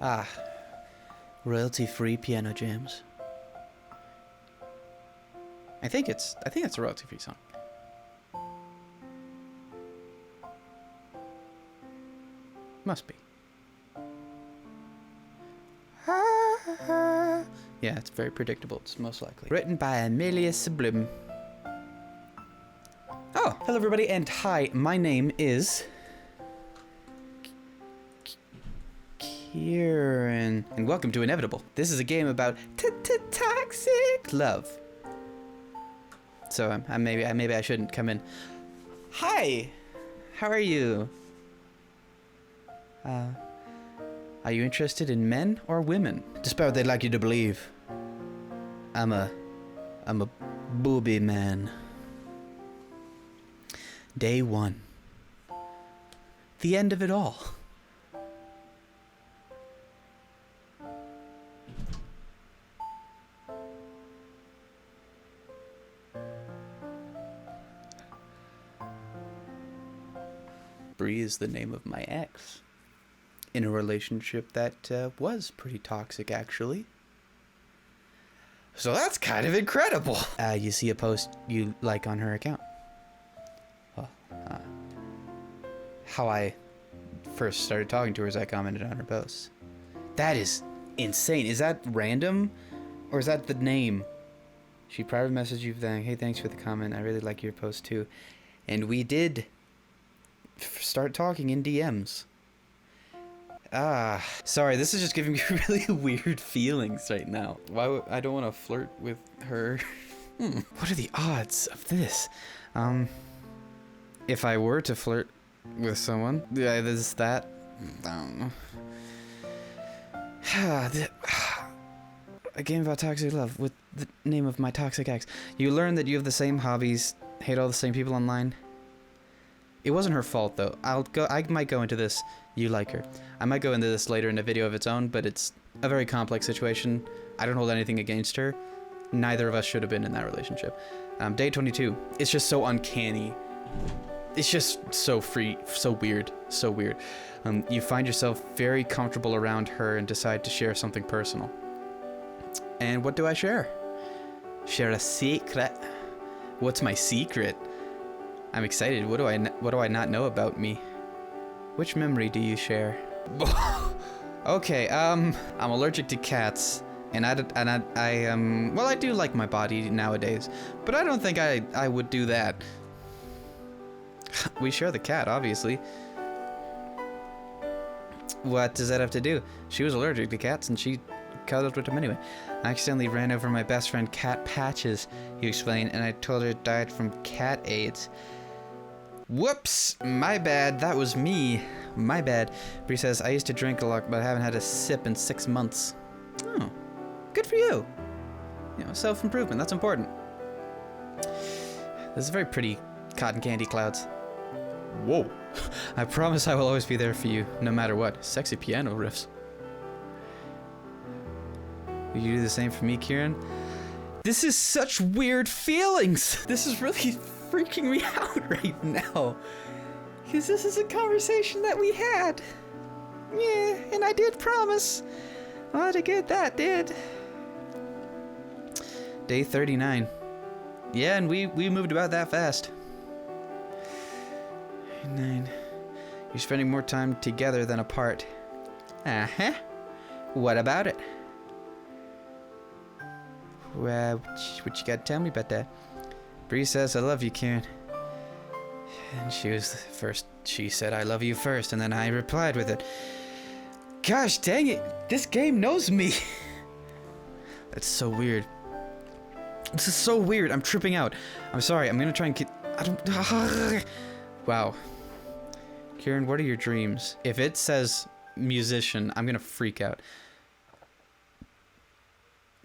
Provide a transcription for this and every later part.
Ah, royalty-free piano jams. I think it's a royalty-free song. Must be. Yeah, it's very predictable. It's most likely. Written by Amelia Sublime. Oh, hello everybody, and hi, my name is Kieran, and welcome to Inevitable. This is a game about toxic love. So maybe I shouldn't come in. Hi, how are you? Are you interested in men or women? Despite what they'd like you to believe, I'm a booby man. Day 1. The end of it all. Bree is the name of my ex. In a relationship that was pretty toxic, actually. So that's kind of incredible. You see a post you like on her account. Well, how I first started talking to her is I commented on her posts. That is insane. Is that random? Or is that the name? She private messaged you saying, hey, thanks for the comment. I really like your post too. And we did start talking in DMs. Sorry, this is just giving me really weird feelings right now. Why I don't want to flirt with her. What are the odds of this? If I were to flirt with someone, yeah, there's that. I don't know. A game about toxic love with the name of my toxic ex. You learn that you have the same hobbies, hate all the same people online. It wasn't her fault though. I might go into this. You like her. I might go into this later in a video of its own, but it's a very complex situation. I don't hold anything against her. Neither of us should have been in that relationship. Day 22. It's just so uncanny. It's just so free, so weird, so weird. You find yourself very comfortable around her and decide to share something personal. And what do I share? Share a secret. What's my secret? I'm excited. What do I not know about me? Which memory do you share? Okay, I'm allergic to cats, and well, I do like my body nowadays, but I don't think I would do that. We share the cat, obviously. What does that have to do? She was allergic to cats, and she cuddled with them anyway. I accidentally ran over my best friend, Cat Patches, you explained, and I told her it died from cat AIDS. Whoops, my bad, that was me. My bad. Bree says, I used to drink a lot, but I haven't had a sip in 6 months. Oh, good for you. You know, self-improvement, that's important. This is very pretty cotton candy clouds. Whoa. I promise I will always be there for you, no matter what. Sexy piano riffs. Will you do the same for me, Kieran? This is such weird feelings. This is really freaking me out right now. Because this is a conversation that we had. Yeah, and I did promise. What a good that did. Day 39. Yeah, and we moved about that fast. 9. You're spending more time together than apart. Uh-huh. What about it? Well, what you gotta tell me about that? Bree says, I love you, Kieran. And she was the first. She said, I love you first, and then I replied with it. Gosh dang it, this game knows me. That's so weird. This is so weird. I'm tripping out. I'm sorry. I'm gonna try and get. I don't. Wow. Kieran, what are your dreams? If it says musician, I'm gonna freak out.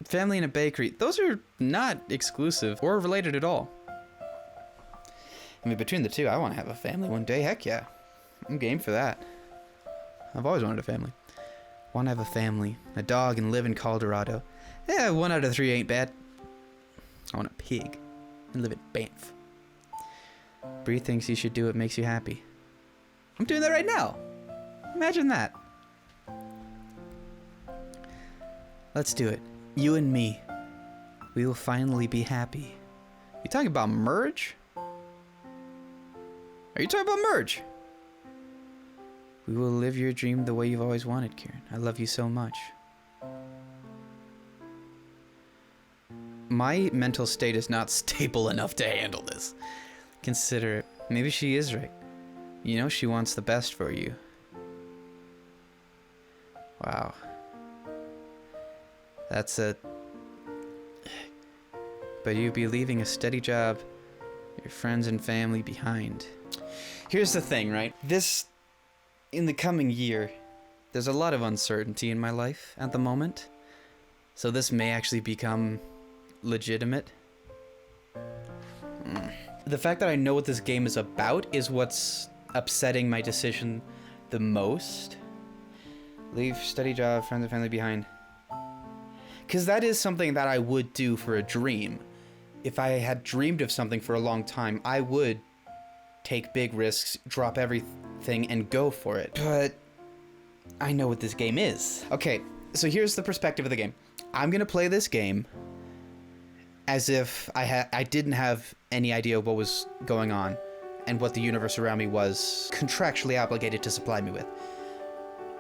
Family in a bakery. Those are not exclusive or related at all. I mean, between the two, I want to have a family one day. Heck yeah. I'm game for that. I've always wanted a family. Want to have a family, a dog, and live in Colorado. Yeah, 1 out of 3 ain't bad. I want a pig and live in Banff. Bree thinks you should do what makes you happy. I'm doing that right now. Imagine that. Let's do it. You and me. We will finally be happy. You talking about merge? Are you talking about merge? We will live your dream the way you've always wanted, Kieran. I love you so much. My mental state is not stable enough to handle this. Consider it. Maybe she is right. You know she wants the best for you. Wow. That's a... But you'd be leaving a steady job, your friends and family behind. Here's the thing, right? This... In the coming year, there's a lot of uncertainty in my life at the moment. So this may actually become legitimate. The fact that I know what this game is about is what's upsetting my decision the most. Leave steady job, friends and family behind. Because that is something that I would do for a dream. If I had dreamed of something for a long time, I would take big risks, drop everything, and go for it. But I know what this game is. Okay, so here's the perspective of the game. I'm gonna play this game as if I didn't have any idea what was going on and what the universe around me was contractually obligated to supply me with.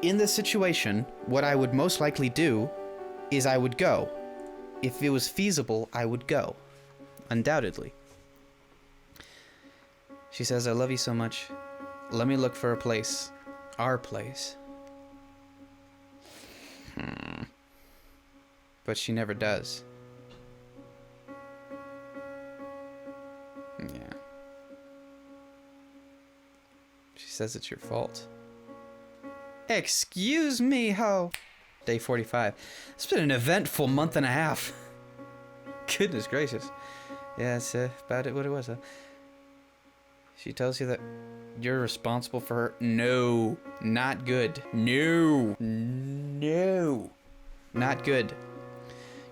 In this situation, what I would most likely do is I would go. If it was feasible, I would go. Undoubtedly. She says, I love you so much. Let me look for a place. Our place. But she never does. Yeah. She says it's your fault. Excuse me, ho. Day 45. It's been an eventful month and a half. Goodness gracious. Yeah, that's about it. What it was, huh? She tells you that you're responsible for her. No, not good. No, not good.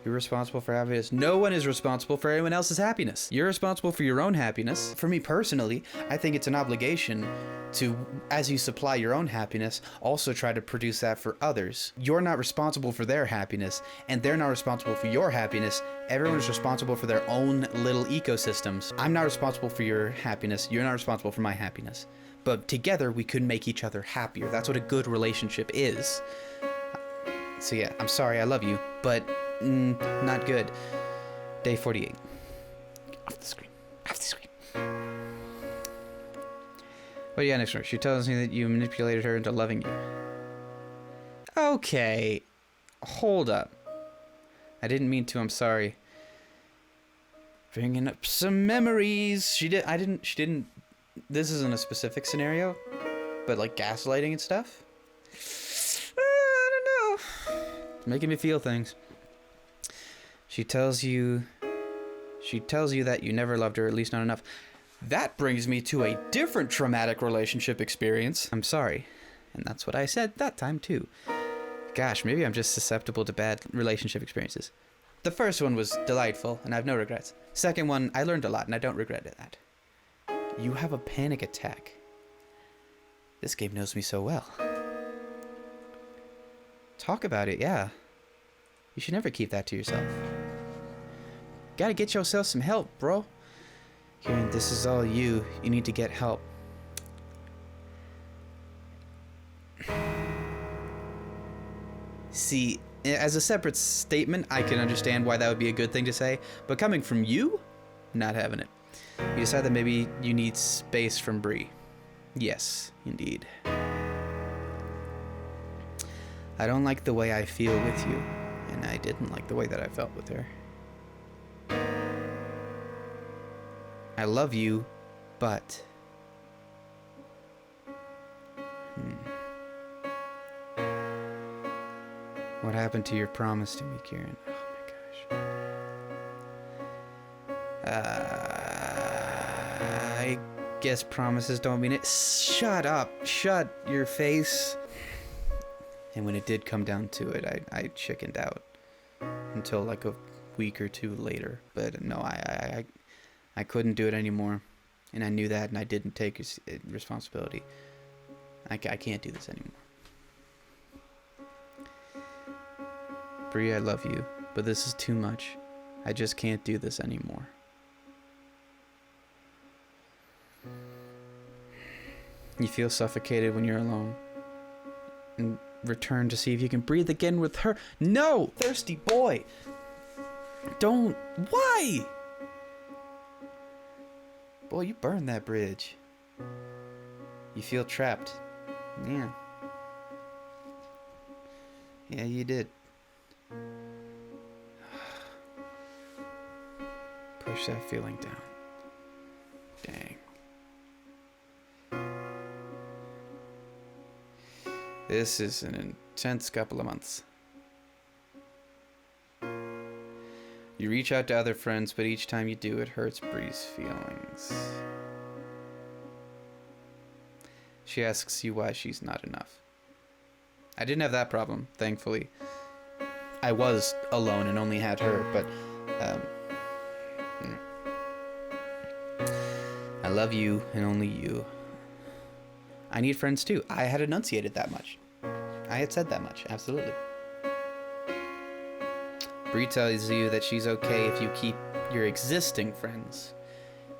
You're responsible for happiness. No one is responsible for anyone else's happiness. You're responsible for your own happiness. For me personally, I think it's an obligation to, as you supply your own happiness, also try to produce that for others. You're not responsible for their happiness, and they're not responsible for your happiness. Everyone's responsible for their own little ecosystems. I'm not responsible for your happiness. You're not responsible for my happiness. But together, we could make each other happier. That's what a good relationship is. So yeah, I'm sorry, I love you, but not good. Day 48. Off the screen. Off the screen. What do you got next? She tells me that you manipulated her into loving you. Okay. Hold up. I didn't mean to, I'm sorry. Bringing up some memories. She didn't, this isn't a specific scenario, but like gaslighting and stuff. I don't know. It's making me feel things. She tells you that you never loved her, at least not enough. That brings me to a different traumatic relationship experience. I'm sorry. And that's what I said that time too. Gosh, maybe I'm just susceptible to bad relationship experiences. The first one was delightful, and I have no regrets. Second one, I learned a lot, and I don't regret that. You have a panic attack. This game knows me so well. Talk about it, yeah. You should never keep that to yourself. Gotta get yourself some help, bro. Kieran, this is all you. You need to get help. See, as a separate statement, I can understand why that would be a good thing to say, but coming from you, not having it. You decide that maybe you need space from Bree. Yes, indeed. I don't like the way I feel with you, and I didn't like the way that I felt with her. I love you, but... What happened to your promise to me, Kieran? Oh my gosh. I guess promises don't mean it. Shut up. Shut your face. And when it did come down to it, I chickened out until like a week or two later. But no, I couldn't do it anymore, and I knew that, and I didn't take responsibility. I can't do this anymore. Bree, I love you, but this is too much. I just can't do this anymore. You feel suffocated when you're alone. And return to see if you can breathe again with her. No! Thirsty boy! Don't. Why? Boy, you burned that bridge. You feel trapped. Yeah. Yeah, you did. Push that feeling down. Dang. This is an intense couple of months. You reach out to other friends, but each time you do, it hurts Bree's feelings. She asks you why she's not enough. I didn't have that problem, thankfully. I was alone and only had her, but I love you and only you. I need friends too. I had enunciated that much. I had said that much, absolutely. Bree tells you that she's okay if you keep your existing friends.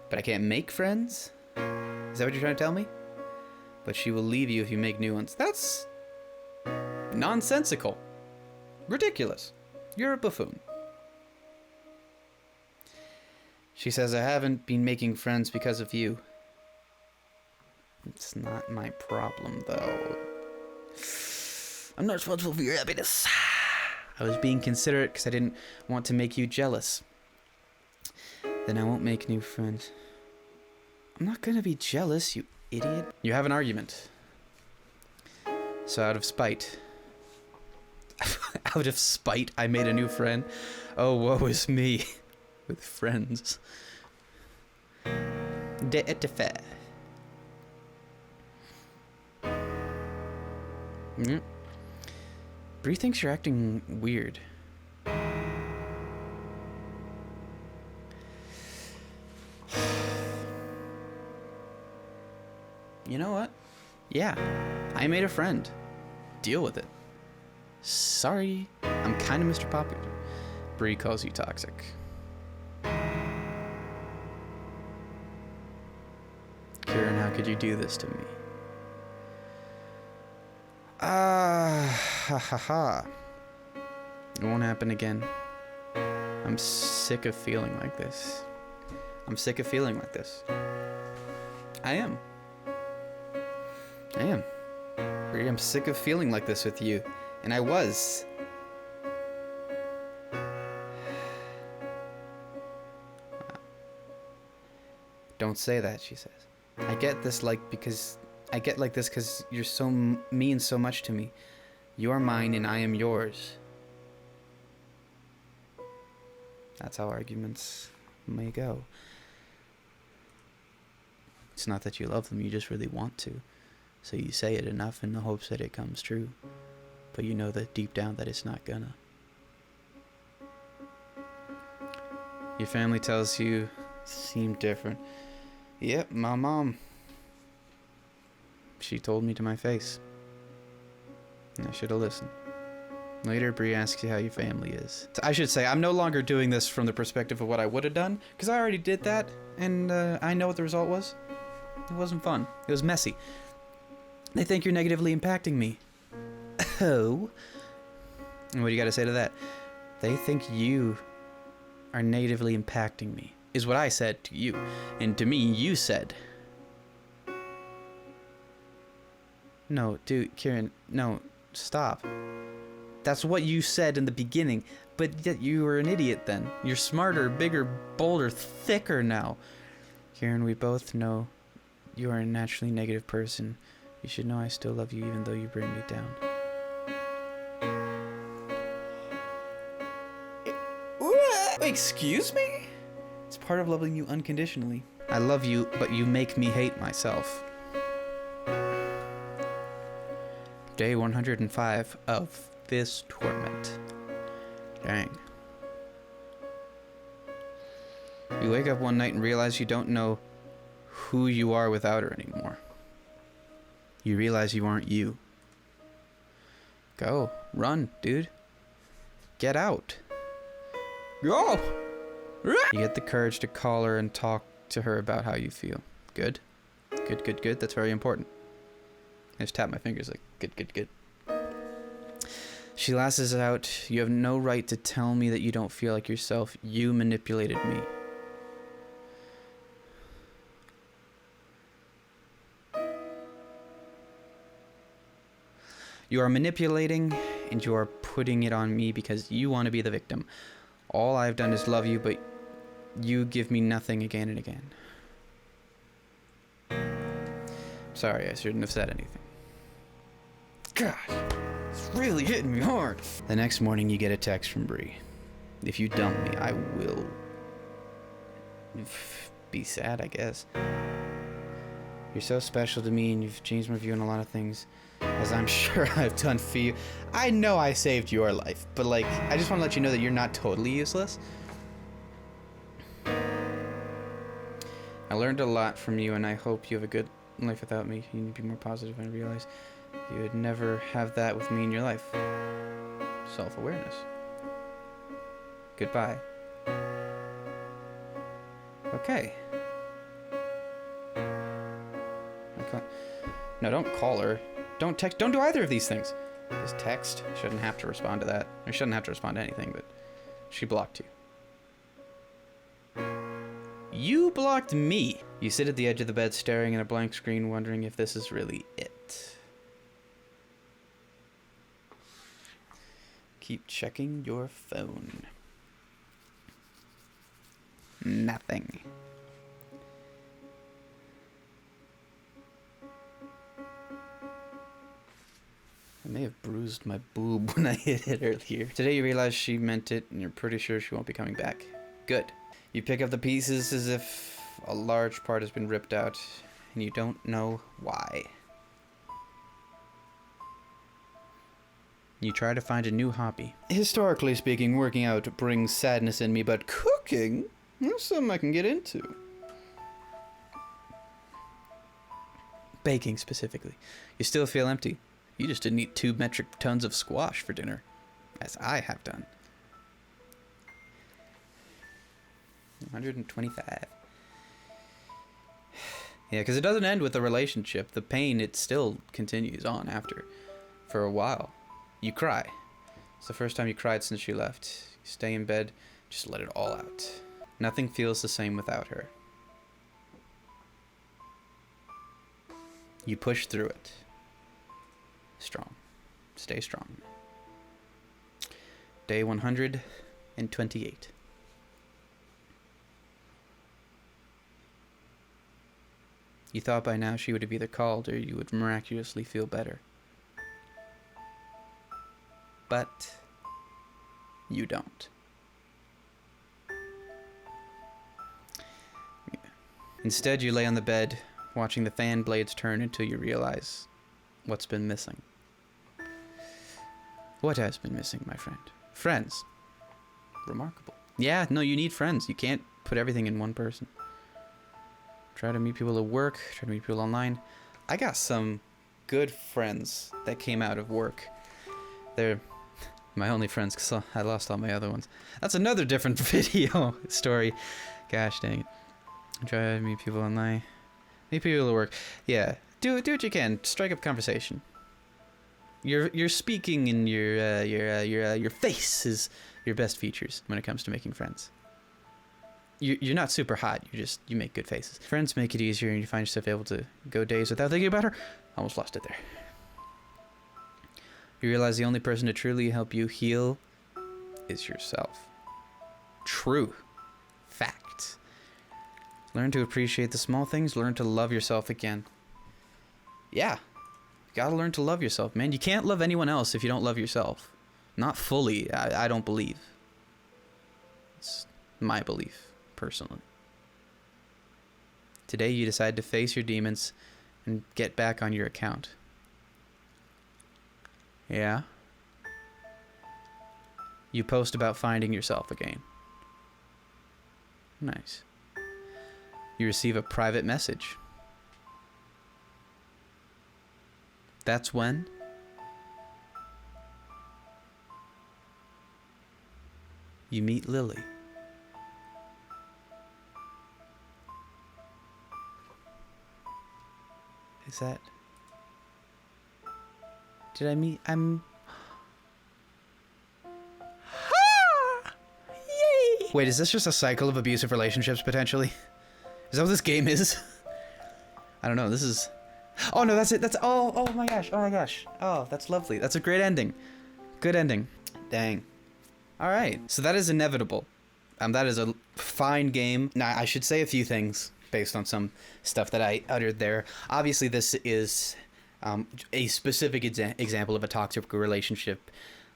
But I can't make friends? Is that what you're trying to tell me? But she will leave you if you make new ones. That's nonsensical. Ridiculous. You're a buffoon. She says, I haven't been making friends because of you. It's not my problem, though. I'm not responsible for your happiness. I was being considerate because I didn't want to make you jealous. Then I won't make new friends. I'm not gonna be jealous, you idiot. You have an argument. So out of spite... out of spite, I made a new friend. Oh, woe is me. With friends. De fair. Bree thinks you're acting weird. You know what? Yeah, I made a friend. Deal with it. Sorry, I'm kind of Mr. Popular. Bree calls you toxic. Kieran, how could you do this to me? Ha ha ha. It won't happen again. I'm sick of feeling like this. I'm sick of feeling like this. I am. Bree, I'm sick of feeling like this with you. And I was. Don't say that, she says. I get this like because you're so mean so much to me. You are mine and I am yours. That's how arguments may go. It's not that you love them, you just really want to. So you say it enough in the hopes that it comes true. But you know that deep down that it's not gonna. Your family tells you seem different. Yep, my mom. She told me to my face. And I should have listened. Later, Bree asks you how your family is. I should say, I'm no longer doing this from the perspective of what I would have done, because I already did that, and I know what the result was. It wasn't fun. It was messy. They think you're negatively impacting me. Oh. And what do you got to say to that? They think you are negatively impacting me, is what I said to you. And to me, you said... No, dude, Kieran, no, stop. That's what you said in the beginning, but yet you were an idiot then. You're smarter, bigger, bolder, thicker now. Kieran, we both know you are a naturally negative person. You should know I still love you even though you bring me down. Excuse me? It's part of loving you unconditionally. I love you, but you make me hate myself. Day 105 of this torment. Dang. You wake up one night and realize you don't know who you are without her anymore. You realize you aren't you. Go. Run, dude. Get out. Go! You get the courage to call her and talk to her about how you feel. Good. Good, good, good. That's very important. I just tap my fingers like, good, good, good. She lashes out, you have no right to tell me that you don't feel like yourself. You manipulated me. You are manipulating, and you are putting it on me because you want to be the victim. All I've done is love you, but you give me nothing again and again. Sorry, I shouldn't have said anything. Gosh, it's really hitting me hard. The next morning, you get a text from Bree. If you dump me, I will be sad, I guess. You're so special to me, and you've changed my view on a lot of things, as I'm sure I've done for you. I know I saved your life, but like, I just want to let you know that you're not totally useless. I learned a lot from you, and I hope you have a good life without me. You need to be more positive and realize you would never have that with me in your life. Self-awareness. Goodbye. Okay. No, don't call her. Don't text. Don't do either of these things. Just text. Shouldn't have to respond to that. Or shouldn't have to respond to anything, but she blocked you. You blocked me. You sit at the edge of the bed staring at a blank screen, wondering if this is really it. Keep checking your phone. Nothing. I may have bruised my boob when I hit it earlier. Today you realize she meant it, and you're pretty sure she won't be coming back. Good. You pick up the pieces as if a large part has been ripped out, and you don't know why. You try to find a new hobby. Historically speaking, working out brings sadness in me, but cooking? That's something I can get into. Baking, specifically. You still feel empty. You just didn't eat 2 metric tons of squash for dinner, as I have done. 125. Yeah, because it doesn't end with the relationship. The pain, it still continues on after. For a while. You cry. It's the first time you cried since she left. You stay in bed, just let it all out. Nothing feels the same without her. You push through it. Strong. Stay strong. Day 128. You thought by now she would have either called or you would miraculously feel better. But you don't. Instead, you lay on the bed, watching the fan blades turn until you realize what's been missing. What has been missing, my friend? Friends. Remarkable. Yeah, no, you need friends. You can't put everything in one person. Try to meet people at work, try to meet people online. I got some good friends that came out of work. They're my only friends because I lost all my other ones. That's another different video story. Gosh dang it. Try to meet people online. Meet people at work. Yeah, do what you can. Strike up conversation. You're speaking in your face is your best features when it comes to making friends. You're not super hot. You make good faces. Friends make it easier, and you find yourself able to go days without thinking about her. Almost lost it there. You realize the only person to truly help you heal is yourself. True. Fact. Learn to appreciate the small things. Learn to love yourself again. Yeah. You gotta learn to love yourself, man. You can't love anyone else if you don't love yourself. Not fully, I don't believe. It's my belief, personally. Today you decide to face your demons and get back on your account. Yeah? You post about finding yourself again. Nice. You receive a private message. That's when you meet Lily. Is that... Did I meet... Yay! Wait, is this just a cycle of abusive relationships, potentially? Is that what this game is? I don't know, this is... Oh, no, that's it. That's... Oh my gosh. Oh my gosh. Oh, that's lovely. That's a great ending. Good ending. Dang. Alright. So that is inevitable. That is a fine game. Now, I should say a few things based on some stuff that I uttered there. Obviously, this is a specific example of a toxic relationship.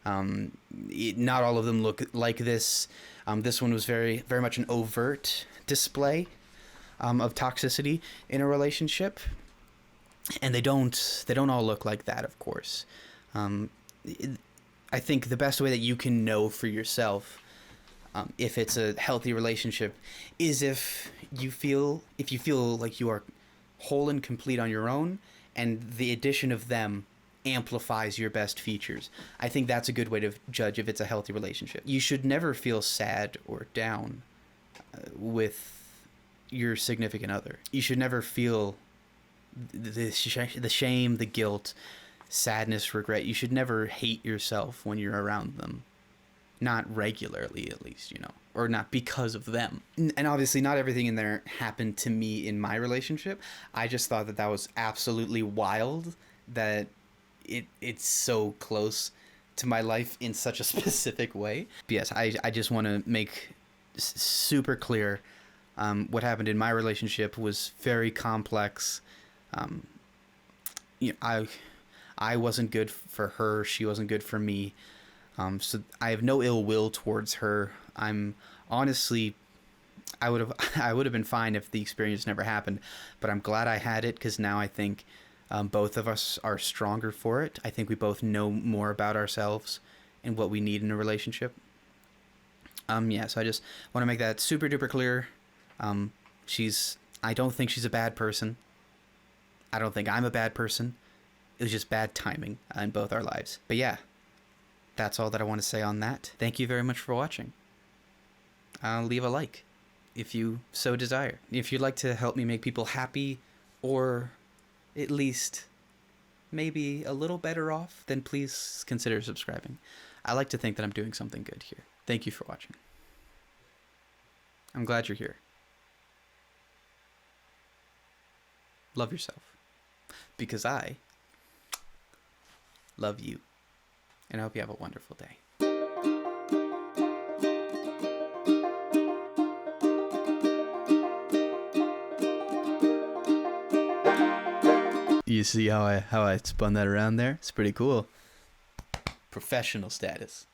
Not all of them look like this. This one was very much an overt display of toxicity in a relationship. And they don't all look like that, of course. I think the best way that you can know for yourself if it's a healthy relationship is if you feel like you are whole and complete on your own, and the addition of them amplifies your best features. I think that's a good way to judge if it's a healthy relationship. You should never feel sad or down with your significant other. You should never feel the shame, the guilt, sadness, regret. You should never hate yourself when you're around them. Not regularly, at least, you know, or not because of them. And obviously not everything in there happened to me in my relationship. I just thought that was absolutely wild that it's so close to my life in such a specific way. But yes, I just want to make super clear what happened in my relationship was very complex. You know, I wasn't good for her. She wasn't good for me. So I have no ill will towards her. I'm honestly, I would have been fine if the experience never happened, but I'm glad I had it, because now I think both of us are stronger for it. I think we both know more about ourselves and what we need in a relationship. Yeah, so I just want to make that super duper clear. I don't think she's a bad person. I don't think I'm a bad person. It was just bad timing in both our lives. But yeah, that's all that I want to say on that. Thank you very much for watching. Leave a like if you so desire. If you'd like to help me make people happy, or at least maybe a little better off, then please consider subscribing. I like to think that I'm doing something good here. Thank you for watching. I'm glad you're here. Love yourself. Because I love you. And I hope you have a wonderful day. You see how I spun that around there? It's pretty cool. Professional status.